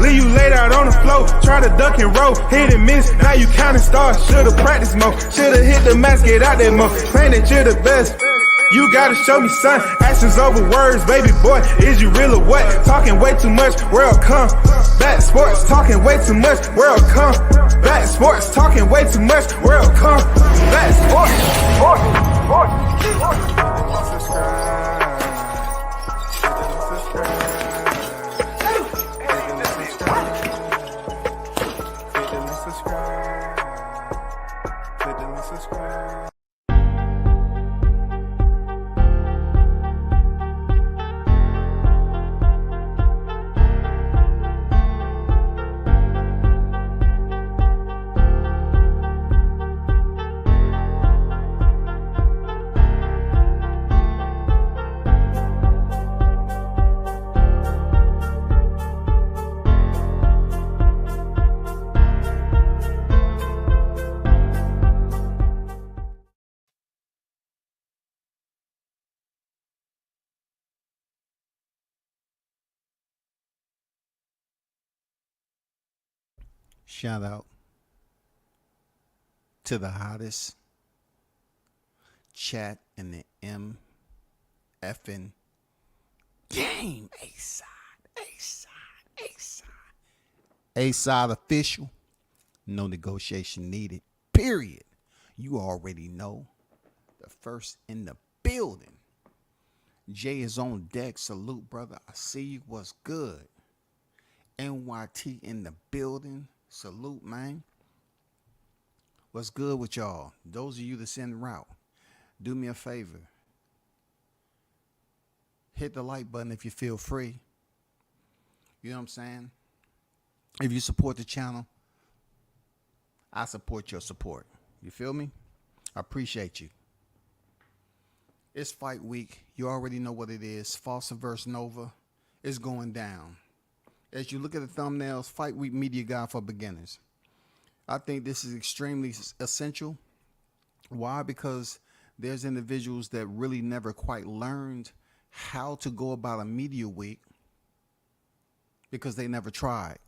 Leave you laid out on the floor, try to duck and roll, hit and miss, now you counting stars. Should've practiced more, should've hit the mask, get out there more, claim that you're the best. You gotta show me, son, actions over words, baby boy, is you real or what? Talking way too much, world come back sports, talking way too much, world come back sports, talking way too much, world come back sports. Shout out to the hottest chat in the MFing game. A-side official. No negotiation needed. Period. You already know. The first in the building. Jay is on deck. Salute, brother. I see you. What's good? NYT in the building. Salute, man. What's good with y'all? Those of you that's en route, do me a favor. Hit the like button if you feel free. You know what I'm saying? If you support the channel, I support your support. You feel me? I appreciate you. It's fight week. You already know what it is. Foster versus Nova is going down. As you look at the thumbnails, Fight Week Media Guide for Beginners. I think this is extremely essential. Why? Because there's individuals that really never quite learned how to go about a media week because they never tried.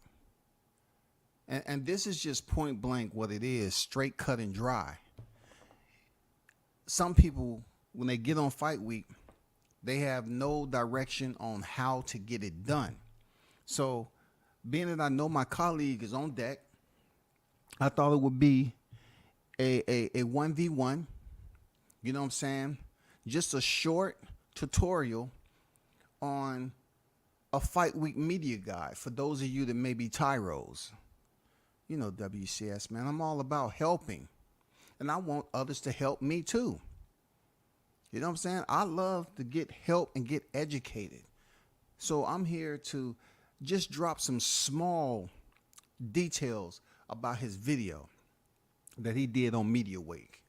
And this is just point blank what it is, straight cut and dry. Some people, when they get on Fight Week, they have no direction on how to get it done. So, being that I know my colleague is on deck, I thought it would be a 1v1, you know what I'm saying? Just a short tutorial on a Fight Week media guide for those of you that may be tyros. You know WCS, man, I'm all about helping. And I want others to help me too. You know what I'm saying? I love to get help and get educated. So I'm here to just drop some small details about his video that he did on Media Week.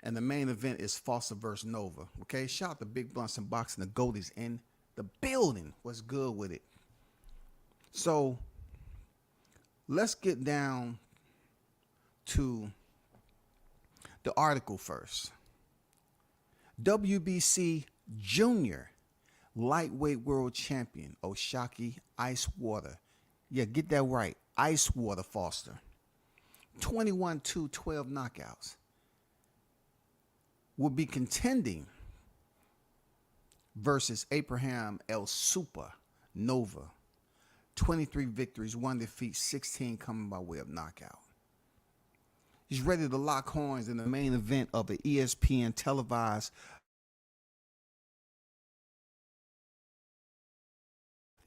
And the main event is Foster versus Nova. Okay, shout out to Big Blunts and Boxing. The GOAT is in the building. What's good with it? So let's get down to the article first. WBC Junior Lightweight World Champion Oshaki Ice Water. Yeah, get that right. Ice Water Foster. 21-2, 12 knockouts. Will be contending versus Abraham El Super Nova. 23 victories, 1 defeat, 16 coming by way of knockout. He's ready to lock horns in the main event of the ESPN televised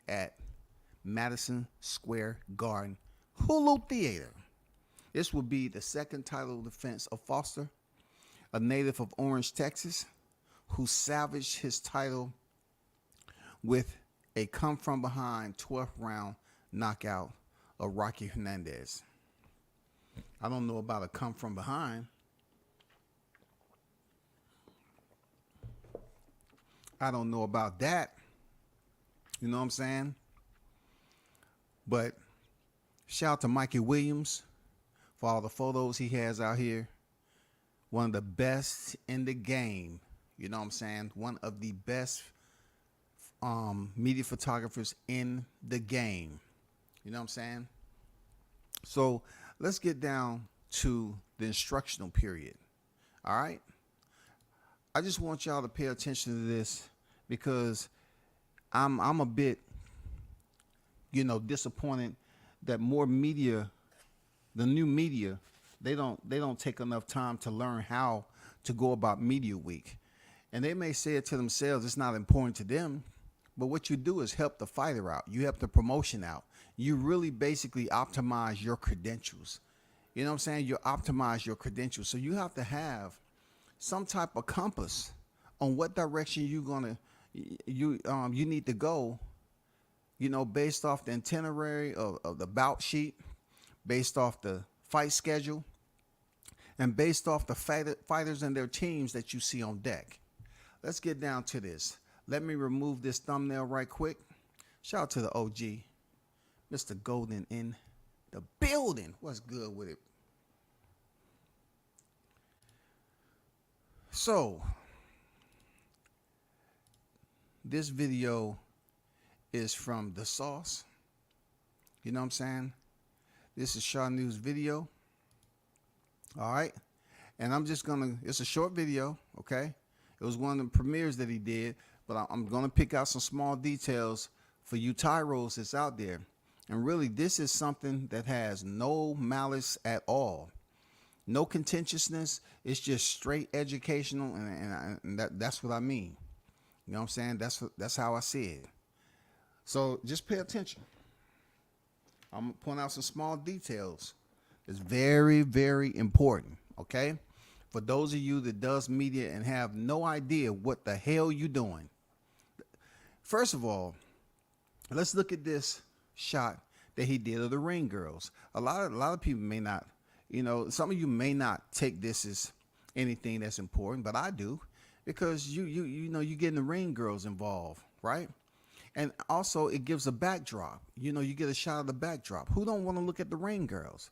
at Madison Square Garden Hulu Theater. This will be the second title defense of Foster, a native of Orange, Texas, who salvaged his title with a come-from-behind 12th round knockout of Rocky Hernandez. I don't know about a come-from-behind. I don't know about that. You know what I'm saying? But shout out to Mikey Williams for all the photos he has out here. One of the best in the game. You know what I'm saying? One of the best media photographers in the game. You know what I'm saying? So let's get down to the instructional period. All right. I just want y'all to pay attention to this because I'm a bit, disappointed that more media, the new media, they don't take enough time to learn how to go about media week. And they may say it to themselves, it's not important to them, but what you do is help the fighter out. You help the promotion out. You really basically optimize your credentials. You know what I'm saying? You optimize your credentials. So you have to have some type of compass on what direction you need to go, based off the itinerary of the bout sheet, based off the fight schedule, and based off the fighters and their teams that you see on deck. Let's get down to this. Let me remove this thumbnail right quick. Shout out to the OG, Mr. Golden in the building. What's good with it? So, this video is from The Sauce. You know what I'm saying? This is SHAWNEWS video. All right. And I'm just it's a short video, okay? It was one of the premieres that he did, but I'm going to pick out some small details for you tyros that's out there. And really, this is something that has no malice at all. No contentiousness. It's just straight educational, and that's what I mean. You know what I'm saying? That's how I see it. So just pay attention. I'm going to point out some small details. It's very, very important, okay? For those of you that does media and have no idea what the hell you doing. First of all, let's look at this shot that he did of the ring girls. A lot of people may not, some of you may not take this as anything that's important, but I do, because you're getting the ring girls involved, right? And also it gives a backdrop. You get a shot of the backdrop. Who don't want to look at the ring girls?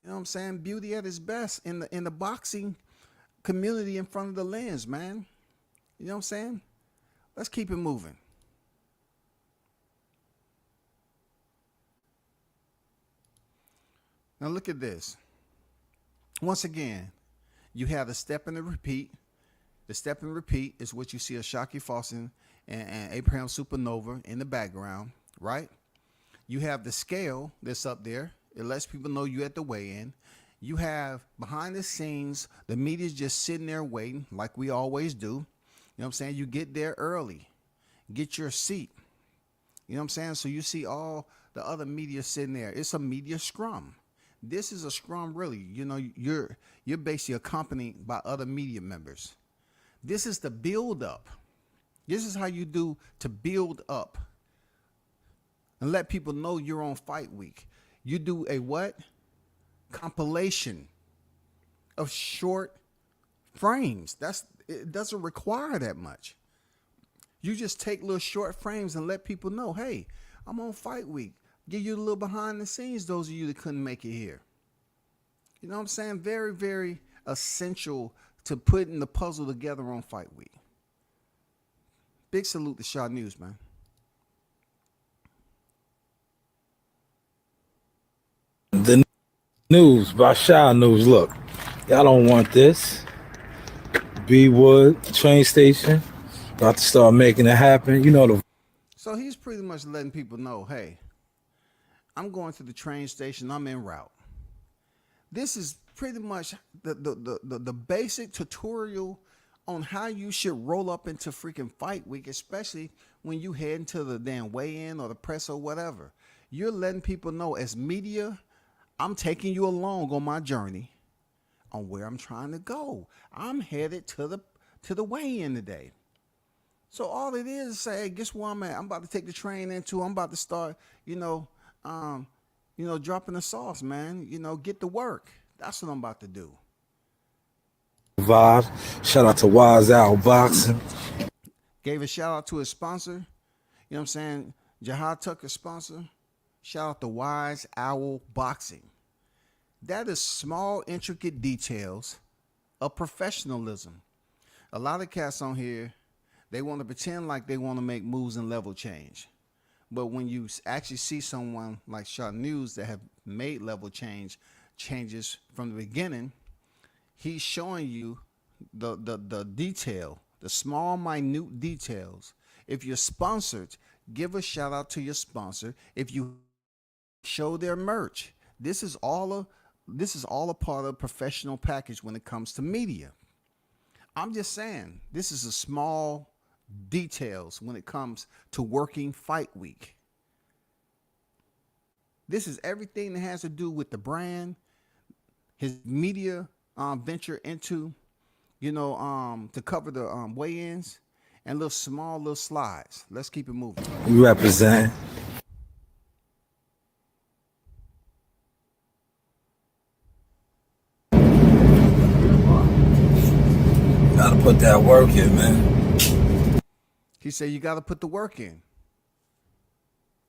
You know what I'm saying? Beauty at its best in the boxing community in front of the lens, man. You know what I'm saying? Let's keep it moving. Now look at this. Once again, you have the step and the repeat. The step and repeat is what you see of Shockey Fawson and Abraham Supernova in the background, right? You have the scale that's up there. It lets people know you at the weigh-in. You have behind the scenes, the media's just sitting there waiting like we always do. You know what I'm saying? You get there early. Get your seat. You know what I'm saying? So you see all the other media sitting there. It's a media scrum. This is a scrum, really. You're basically accompanied by other media members. This is the build up. This is how you do to build up and let people know you're on fight week. You do a what? Compilation of short frames. It doesn't require that much. You just take little short frames and let people know, hey, I'm on fight week. Give you a little behind the scenes, those of you that couldn't make it here. You know what I'm saying? Very, very essential to putting the puzzle together on fight week. Big salute to SHAWNEWS, man. The news by SHAWNEWS. Look, y'all don't want this. B Wood, train station, about to start making it happen. So he's pretty much letting people know, hey, I'm going to the train station. I'm en route. This is pretty much the basic tutorial on how you should roll up into freaking fight week, especially when you head into the damn weigh-in or the press or whatever. You're letting people know, as media, I'm taking you along on my journey on where I'm trying to go. I'm headed to the weigh-in today. So all it is say, hey, guess where I'm at? I'm about to take the train into. I'm about to start, dropping the sauce, man. Get to work. That's what I'm about to do. Vibe. Shout out to Wise Owl Boxing. Gave a shout out to his sponsor. You know what I'm saying? Jahad Tucker's sponsor. Shout out to Wise Owl Boxing. That is small, intricate details of professionalism. A lot of cats on here, they want to pretend like they want to make moves and level change. But when you actually see someone like SHAWNEWS that have made level changes from the beginning, he's showing you the detail, the small, minute details. If you're sponsored, give a shout out to your sponsor. If you show their merch, this is all a part of a professional package when it comes to media. I'm just saying, this is a small details when it comes to working fight week. This is everything that has to do with the brand, his media venture into, to cover the weigh-ins and little slides. Let's keep it moving. We represent. Gotta put that work in, man. He said you got to put the work in.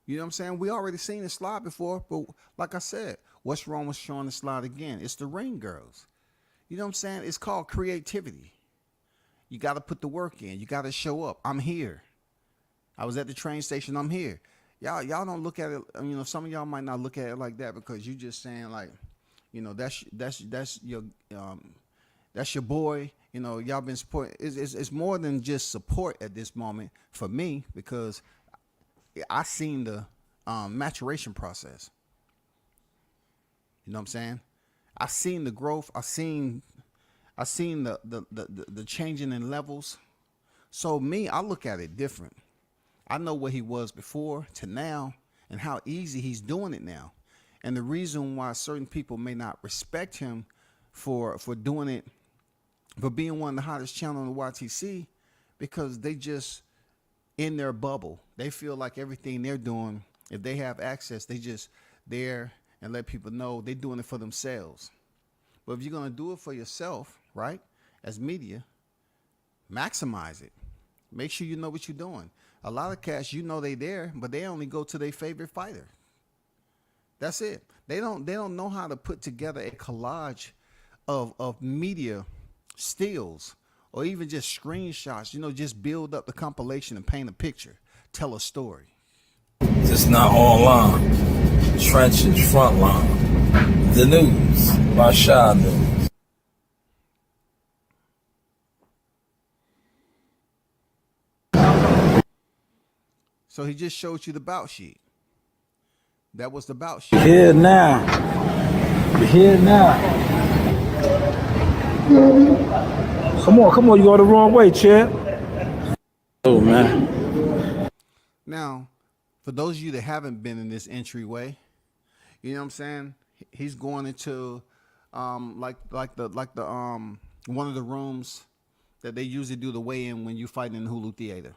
You know what I'm saying? We already seen the slide before, but like I said, what's wrong with showing the slide again? It's the ring girls. You know what I'm saying? It's called creativity. You got to put the work in. You got to show up. I'm here. I was at the train station. I'm here. Y'all don't look at it. Some of y'all might not look at it like that because you just saying like, that's your boy. Y'all been supporting. It's more than just support at this moment for me because I seen the maturation process. You know what I'm saying? I seen the growth. I seen the changing in levels. So me, I look at it different. I know what he was before to now and how easy he's doing it now. And the reason why certain people may not respect him for doing it, for being one of the hottest channels on the YTC, because they just in their bubble. They feel like everything they're doing, if they have access, they just there and let people know they're doing it for themselves. But if you're going to do it for yourself, right, as media, maximize it. Make sure you know what you're doing. A lot of cats, they there, but they only go to their favorite fighter. That's it. They don't know how to put together a collage of media stills or even just screenshots, just build up the compilation and paint a picture, tell a story. Just not online. Trenches, front line. The news by SHAWNEWS. So he just showed you the bout sheet. That was the bout sheet. Here now. You're here now. Come on, you go the wrong way, champ. Oh, man. Now, for those of you that haven't been in this entryway, you know what I'm saying? He's going into like the one of the rooms that they usually do the weigh-in when you fight in the Hulu Theater.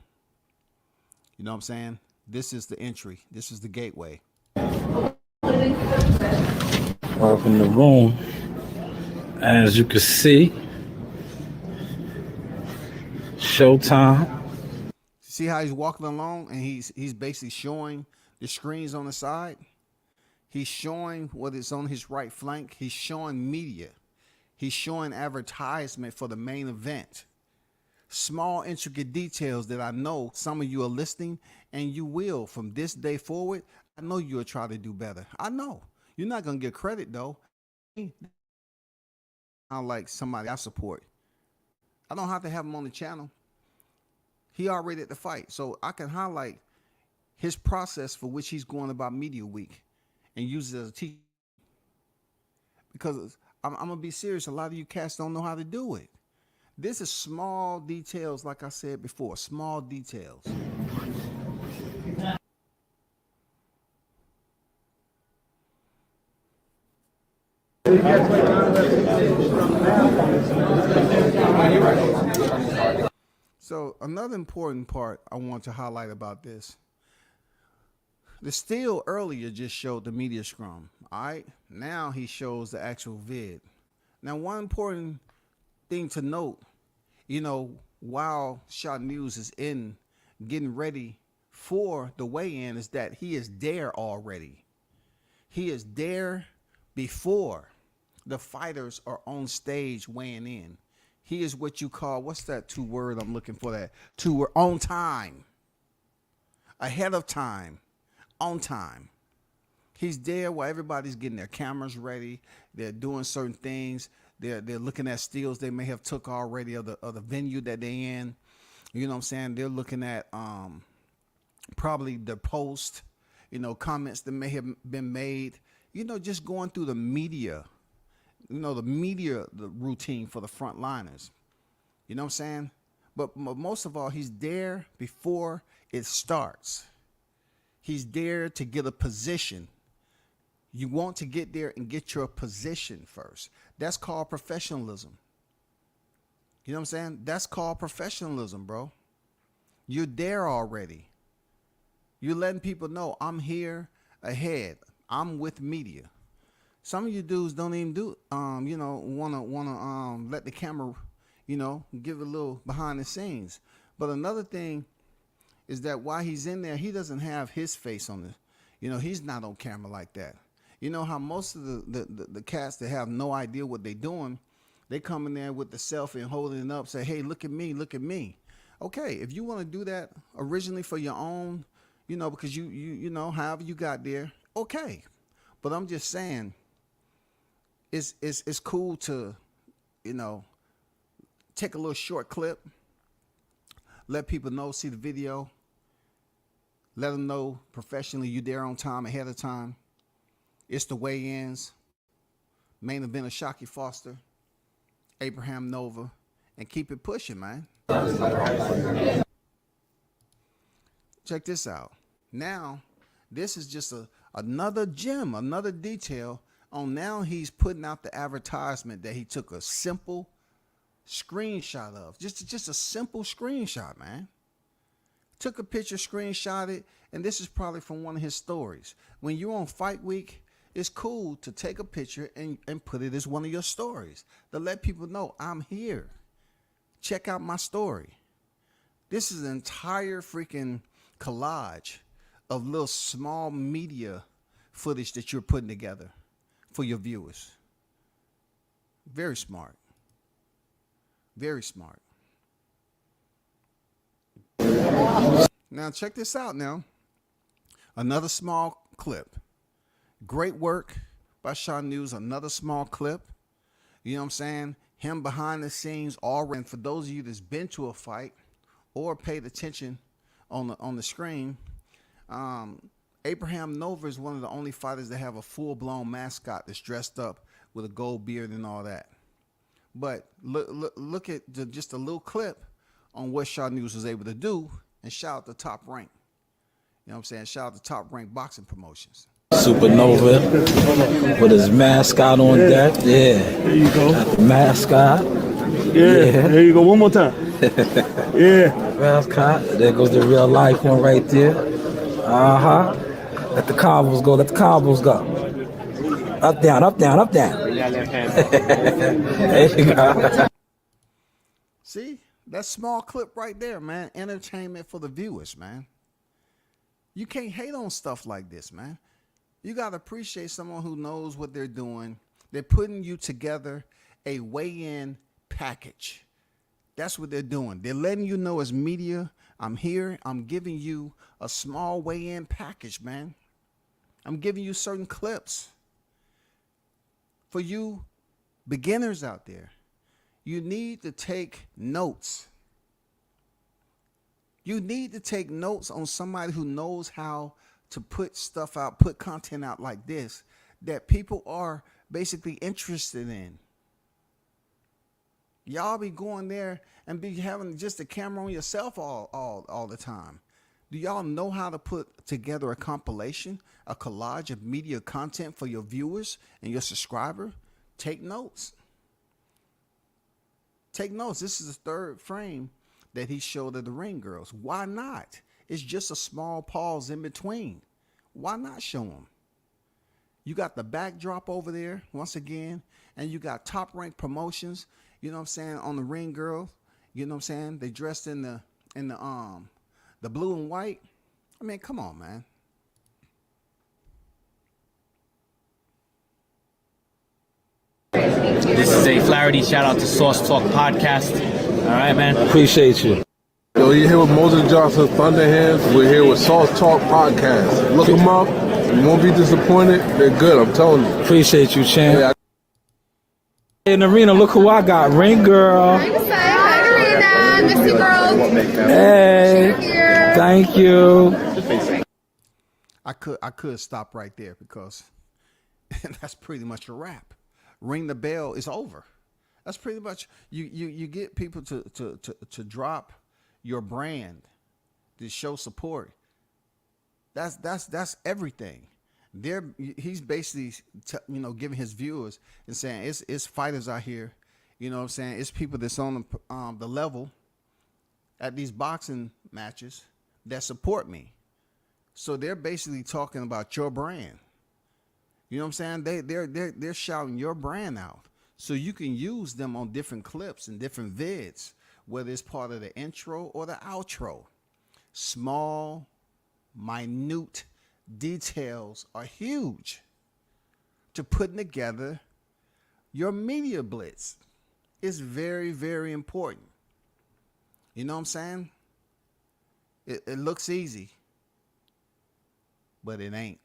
You know what I'm saying? This is the entry. This is the gateway. Welcome to the room. As you can see, showtime. See how he's walking along and he's basically showing the screens on the side. He's showing what is on his right flank. He's showing media. He's showing advertisement for the main event. Small, intricate details that I know some of you are listening, and you will from this day forward. I know you'll try to do better. I know. You're not going to get credit, though. I like somebody I support. I don't have to have him on the channel. He already at the fight, so I can highlight his process for which he's going about Media Week and use it as a teacher. Because I'm going to be serious. A lot of you cats don't know how to do it. This is small details, like I said before, small details. So another important part I want to highlight about this. The still earlier just showed the media scrum. All right. Now he shows the actual vid. Now, one important thing to note, while SHAWNEWS is in getting ready for the weigh-in, is that he is there already. He is there before the fighters are on stage weighing in. He is what you call, what's that two-word I'm looking for? That two-word, on time, ahead of time. on time. He's there while everybody's getting their cameras ready. They're doing certain things. They're looking at stills they may have took already of the venue that they're in. You know what I'm saying? They're looking at probably the post, comments that may have been made. Just going through the media, the routine for the frontliners. You know what I'm saying? But most of all, he's there before it starts. He's there to get a position. You want to get there and get your position first. That's called professionalism. You know what I'm saying? That's called professionalism, bro. You're there already. You're letting people know I'm here ahead. I'm with media. Some of you dudes don't even wanna let the camera, give a little behind the scenes. But another thing is that while he's in there, he doesn't have his face on the, he's not on camera like that. You know how most of the cats that have no idea what they're doing, they come in there with the selfie and holding it up, say, hey, look at me, look at me. Okay, if you want to do that originally for your own, because you however you got there, okay. But I'm just saying, it's cool to, take a little short clip, let people know, see the video, let them know professionally you're there on time, ahead of time. It's the weigh-ins, main event of Shockey Foster, Abraham Nova, and keep it pushing, man. Check this out. Now, this is just another gem, another detail on now he's putting out the advertisement that he took a simple screenshot of. Just a simple screenshot, man. Took a picture, screenshot it, and this is probably from one of his stories. When you're on Fight Week, it's cool to take a picture and put it as one of your stories to let people know I'm here. Check out my story. This is an entire freaking collage of little small media footage that you're putting together for your viewers. Very smart. Very smart. Now check this out now. Another small clip. Great work by SHAWNEWS. Another small clip. You know what I'm saying? Him behind the scenes already. And for those of you that's been to a fight or paid attention on the screen, Abraham Nova is one of the only fighters that have a full-blown mascot that's dressed up with a gold beard and all that. But look at just a little clip on what SHAWNEWS was able to do, and shout out to Top Rank. You know what I'm saying? Shout out to Top Rank Boxing Promotions. Supernova with his mascot on deck. Yeah. There you go. Got the mascot. Yeah. There you go. One more time. Yeah. Mascot. There goes the real life one right there. Let the combos go. Let the combos go. Up, down, up, down, up, down. There you go. See? That small clip right there, man. Entertainment for the viewers, man. You can't hate on stuff like this, man. You got to appreciate someone who knows what they're doing. They're putting you together a weigh-in package. That's what they're doing. They're letting you know as media, I'm here. I'm giving you a small weigh-in package, man. I'm giving you certain clips. For you beginners out there, you need to take notes. You need to take notes on somebody who knows how to put stuff out, put content out like this, that people are basically interested in. Y'all be going there and be having just a camera on yourself all the time. Do y'all know how to put together a compilation, a collage of media content for your viewers and your subscriber? Take notes. Take notes. This is the third frame that he showed of the Ring Girls. Why not? It's just a small pause in between. Why not show them? You got the backdrop over there once again, and you got Top Rank Promotions, you know what I'm saying, on the Ring Girls. You know what I'm saying? They dressed in the blue and white. I mean, come on, man. This is a Flaherty shout out to Sauce Talk Podcast. All right, man. Appreciate you. Yo, you're here with Moses Johnson, Thunderhands. We're here with Sauce Talk Podcast. Look them up. You won't be disappointed. They're good, I'm telling you. Appreciate you, champ. In the arena, look who I got. Ring girl. Hi, Arena. Miss you, girl. Hey. Thank you. I could stop right there because that's pretty much a wrap. Ring the bell is over. That's pretty much you get people to drop your brand, to show support. That's everything. He's basically giving his viewers and saying it's fighters out here, you know what I'm saying? It's people that's on the level at these boxing matches that support me. So they're basically talking about your brand. You know what I'm saying? They're shouting your brand out. So you can use them on different clips and different vids, whether it's part of the intro or the outro. Small, minute details are huge to putting together your media blitz. It's very, very important. You know what I'm saying? It looks easy, but it ain't.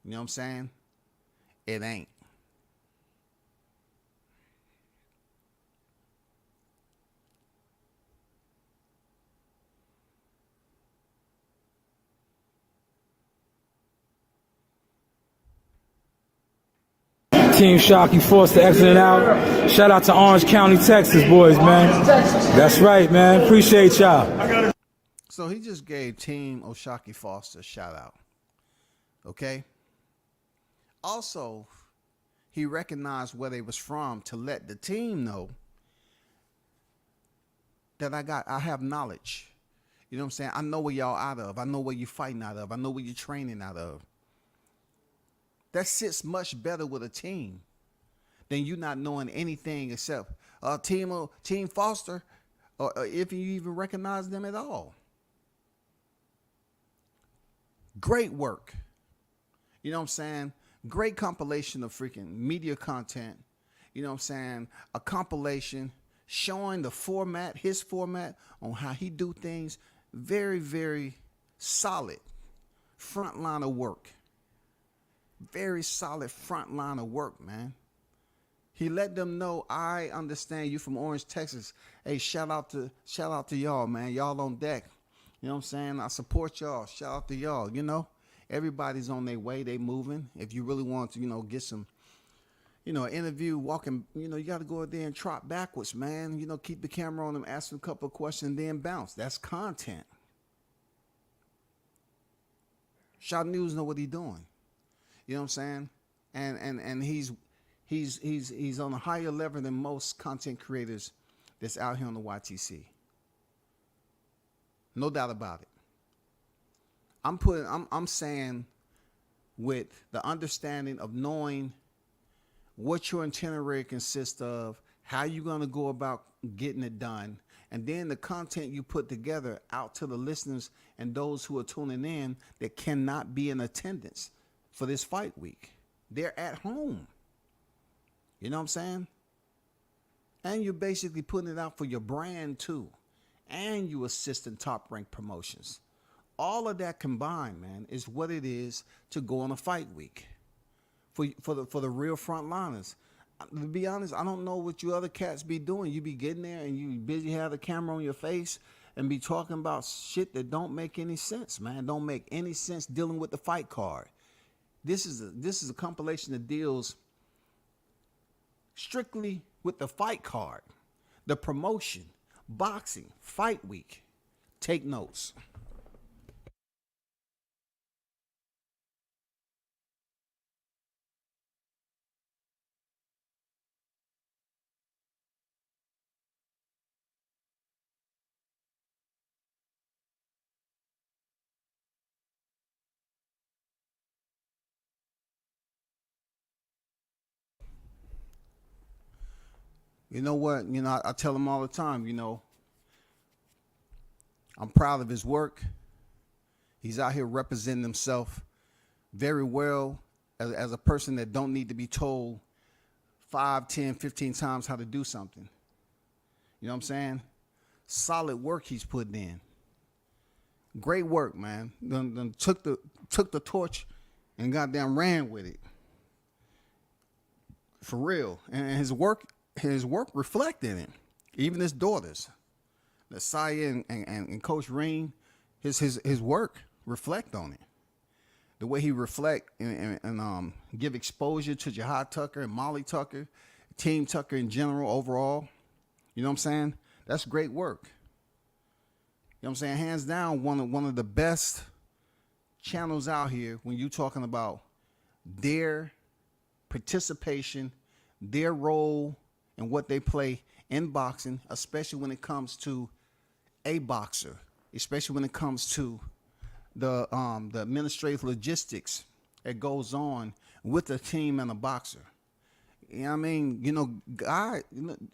You know what I'm saying? It ain't. Team Shocky Force to exiting out. Shout out to Orange County, Texas, boys, man. That's right, man. Appreciate y'all. So he just gave Team Oshaki Foster a shout out. Okay? Also, he recognized where they was from to let the team know that I have knowledge. You know what I'm saying? I know where y'all out of. I know where you fighting out of. I know where you training out of. That sits much better with a team than you not knowing anything except Team Foster, or if you even recognize them at all. Great work. You know what I'm saying? Great compilation of freaking media content. You know what I'm saying? A compilation showing the format, his format on how he do things. Very, very solid front line of work. Very solid front line of work, man. He let them know, I understand you from Orange, Texas. Hey, shout out to y'all, man. Y'all on deck. You know what I'm saying? I support y'all. Shout out to y'all. You know, everybody's on their way. They moving. If you really want to, get some, interview, walking, you got to go out there and trot backwards, man. Keep the camera on them, ask them a couple of questions, and then bounce. That's content. SHAWNEWS know what he's doing. You know what I'm saying? And he's on a higher level than most content creators that's out here on the YTC. No doubt about it. I'm saying with the understanding of knowing what your itinerary consists of, how you're going to go about getting it done, and then the content you put together out to the listeners and those who are tuning in that cannot be in attendance for this fight week. They're at home. You know what I'm saying? And you're basically putting it out for your brand too. And you assisting top ranked promotions. All of that combined, man, is what it is to go on a fight week for the real frontliners. To be honest, I don't know what you other cats be doing. You be getting there and you busy have the camera on your face and be talking about shit that don't make any sense, man. Don't make any sense dealing with the fight card. This is a compilation that deals strictly with the fight card, the promotion, boxing, fight week. Take notes. You know what? I tell him all the time, I'm proud of his work. He's out here representing himself very well as a person that don't need to be told 5, 10, 15 times how to do something. You know what I'm saying? solid work he's putting in. Great work, man. Done took the torch and goddamn ran with it. For real. And his work reflected it. Even his daughters, the Saya and Coach Ream, his work reflect on it. The way he reflect and give exposure to Jahad Tucker and Molly Tucker, Team Tucker in general overall. You know what I'm saying? That's great work. You know what I'm saying? Hands down, one of the best channels out here when you're talking about their participation, their role, and what they play in boxing, especially when it comes to a boxer, especially when it comes to the administrative logistics that goes on with a team and a boxer. You know what I mean?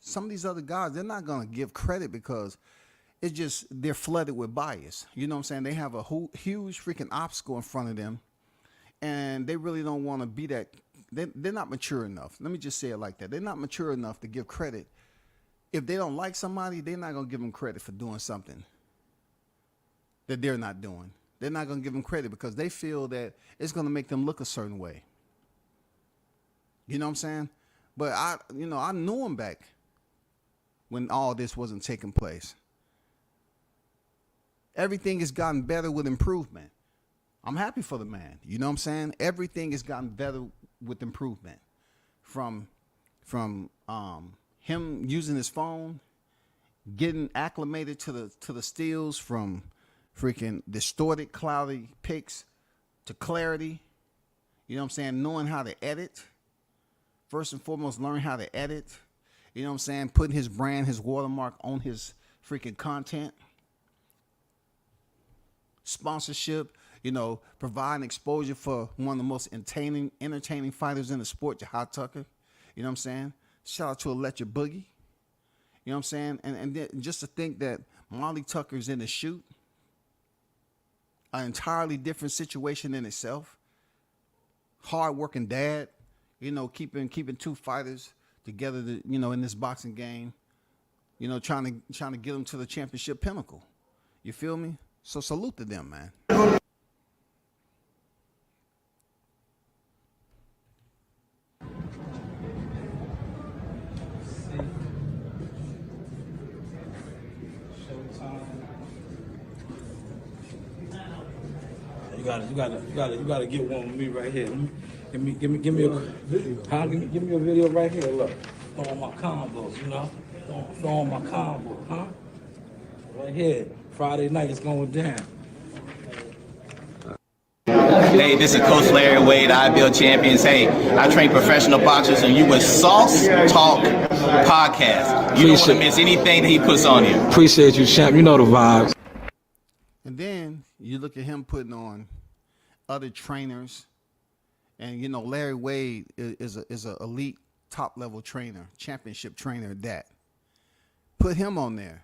Some of these other guys, they're not going to give credit because it's just they're flooded with bias. You know what I'm saying? They have a huge freaking obstacle in front of them, and they really don't want to be that. They're not mature enough. Let me just say it like that. They're not mature enough to give credit. If they don't like somebody, they're not going to give them credit for doing something that they're not doing. They're not going to give them credit because they feel that it's going to make them look a certain way. You know what I'm saying? But I knew him back when all this wasn't taking place. Everything has gotten better with improvement. I'm happy for the man. You know what I'm saying? Everything has gotten better with improvement. From him using his phone, getting acclimated to the stills, from freaking distorted, cloudy pics to clarity. You know what I'm saying? Knowing how to edit. First and foremost, learn how to edit. You know what I'm saying? Putting his brand, his watermark on his freaking content. Sponsorship, providing exposure for one of the most entertaining fighters in the sport, Jahad Tucker. You know what I'm saying? Shout out to Electric Boogie. You know what I'm saying? And then just to think that Molly Tucker's in the shoot, an entirely different situation in itself. Hard-working dad, keeping two fighters together, in this boxing game, trying to get them to the championship pinnacle. You feel me? So salute to them, man. You gotta get one with me right here. Give me a video right here. Look, throwing my combos, throwing my combos, huh? Right here. Friday night it's going down. Hey, this is Coach Larry Wade, IBL Champions. Hey, I train professional boxers, and you with Sauce Talk Podcast. You don't want to miss anything that he puts on you. Appreciate you, champ. You know the vibes. And then you look at him putting on other trainers, and Larry Wade is a elite top level trainer, championship trainer at that. Put him on there.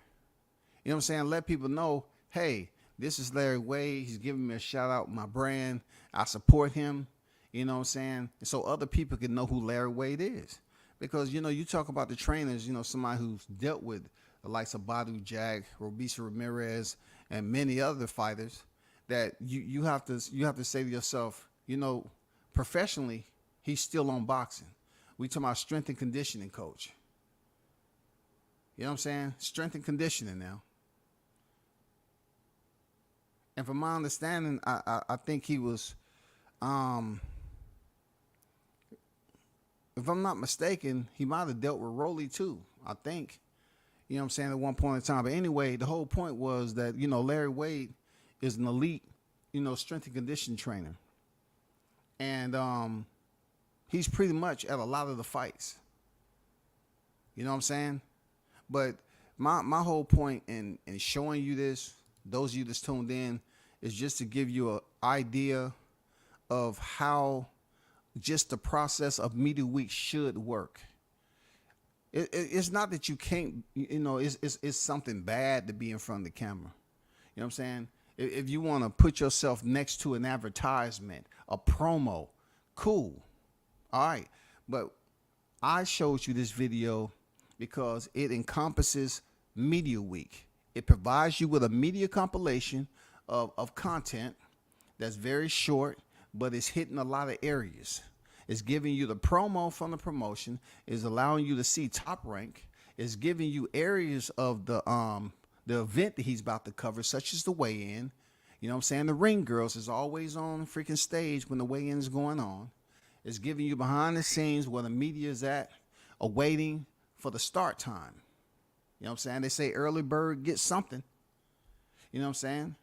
You know what I'm saying? Let people know, hey, this is Larry Wade. He's giving me a shout out, my brand. I support him. You know what I'm saying? And so other people can know who Larry Wade is. Because, you talk about the trainers, somebody who's dealt with the likes of Badu Jack, Robisa Ramirez, and many other fighters, that you have to say to yourself, professionally, he's still on boxing. We talking about strength and conditioning coach. You know what I'm saying? Strength and conditioning now. And from my understanding, I think he was, if I'm not mistaken, he might have dealt with Rolly too, I think. You know what I'm saying, at one point in time. But anyway, the whole point was that, Larry Wade is an elite, strength and conditioning trainer. And he's pretty much at a lot of the fights. You know what I'm saying? But my whole point in showing you this, those of you that's tuned in, is just to give you an idea of how just the process of media week should work. It's not that you can't, it's something bad to be in front of the camera. You know what I'm saying? If you want to put yourself next to an advertisement, a promo, cool. All right. But I showed you this video because it encompasses media week. It provides you with a media compilation of content that's very short, but it's hitting a lot of areas. It's giving you the promo from the promotion, is allowing you to see Top Rank, is giving you areas of the event that he's about to cover, such as the weigh-in. You know what I'm saying? The ring girls is always on freaking stage when the weigh-in is going on. It's giving you behind the scenes where the media is at, awaiting for the start time. You know what I'm saying? They say early bird gets something. You know what I'm saying?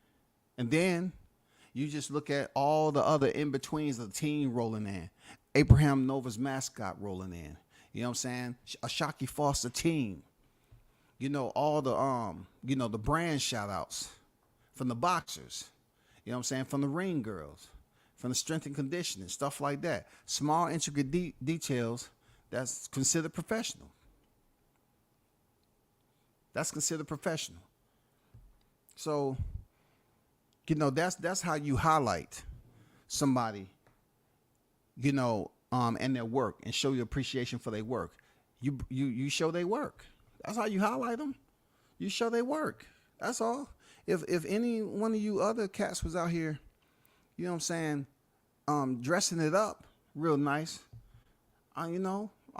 And then you just look at all the other in-betweens of the team rolling in. Abraham Nova's mascot rolling in. You know what I'm saying? A Shockey Foster team. You know, all the the brand shout outs from the boxers. You know what I'm saying? From the ring girls, from the strength and conditioning, stuff like that. Small, intricate details that's considered professional. That's considered professional. So, that's how you highlight somebody, and their work, and show your appreciation for their work. You show their work. That's how you highlight them. You show their work. That's all. If any one of you other cats was out here, you know what I'm saying, dressing it up real nice, I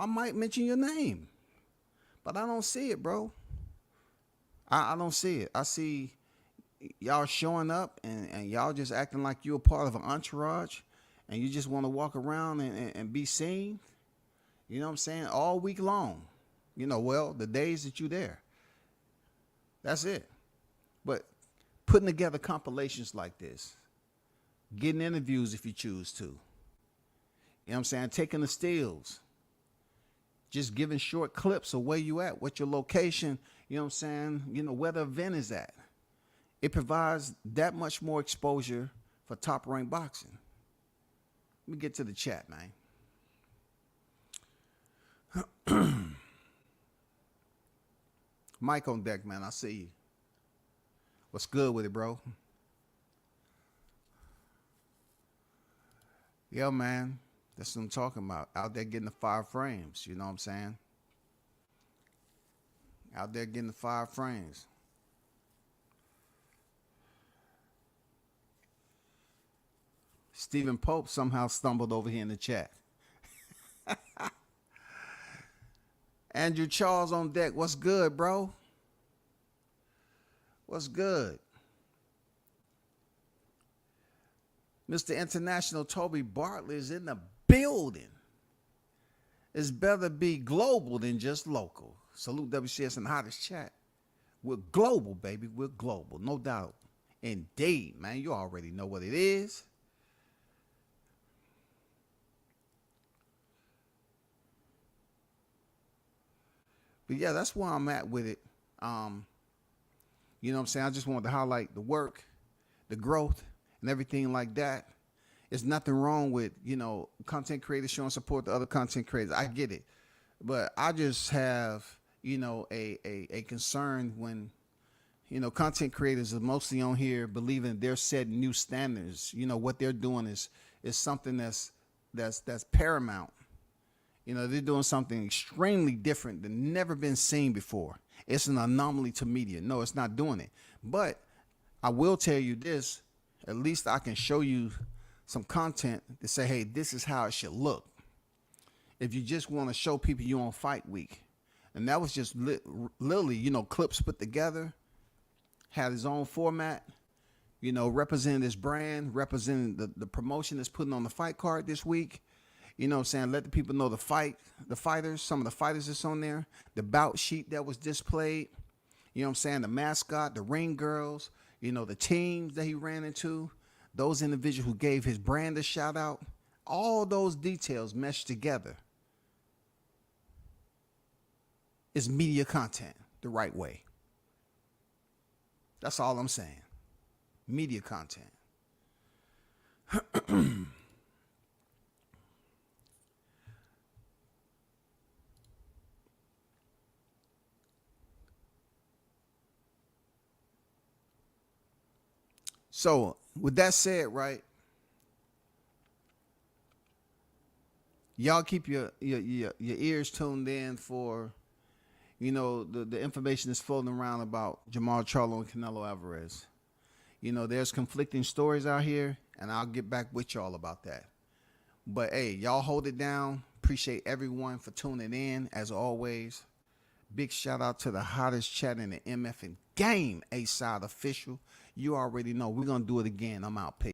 might mention your name. But I don't see it, bro. I don't see it. I see y'all showing up and y'all just acting like you're a part of an entourage and you just want to walk around and be seen. You know what I'm saying? All week long. The days that you there. That's it. But putting together compilations like this, getting interviews if you choose to. You know what I'm saying? Taking the stills. Just giving short clips of where you at, what your location, you know what I'm saying, where the event is at. It provides that much more exposure for Top Rank Boxing. Let me get to the chat, man. Mike on deck, man. I see you. What's good with it, bro? Yeah, man. That's what I'm talking about. Out there getting the 5 frames. You know what I'm saying? Out there getting the 5 frames. Stephen Pope somehow stumbled over here in the chat. Andrew Charles on deck. What's good, bro? What's good? Mr. International Toby Bartley is in the building. It's better be global than just local. Salute WCS and hottest chat. We're global, baby. We're global, no doubt. Indeed, man. You already know what it is. But yeah, that's where I'm at with it. You know what I'm saying? I just wanted to highlight the work, the growth, and everything like that. There's nothing wrong with, content creators showing support to other content creators. I get it. But I just have, a concern when, content creators are mostly on here believing they're setting new standards. What they're doing is something that's paramount. They're doing something extremely different than never been seen before. It's an anomaly to media. No, it's not doing it. But I will tell you this, at least I can show you some content to say, hey, this is how it should look. If you just want to show people you on fight week. And that was just literally, clips put together, had his own format, representing his brand, representing the promotion that's putting on the fight card this week. You know what I'm saying? Let the people know the fighters, some of the fighters that's on there, the bout sheet that was displayed. You know what I'm saying? The mascot, the ring girls, the teams that he ran into, those individuals who gave his brand a shout out. All those details meshed together is media content the right way. That's all I'm saying. Media content. So with that said, right, y'all keep your ears tuned in for, You know, the information is floating around about Jamal Charlo and Canelo Alvarez. You know, there's conflicting stories out here, and I'll get back with y'all about that. But, hey, y'all hold it down. Appreciate everyone for tuning in, as always. Big shout out to the hottest chat in the MF and game, A-Side Official. You already know. We're going to do it again. I'm out. Peace.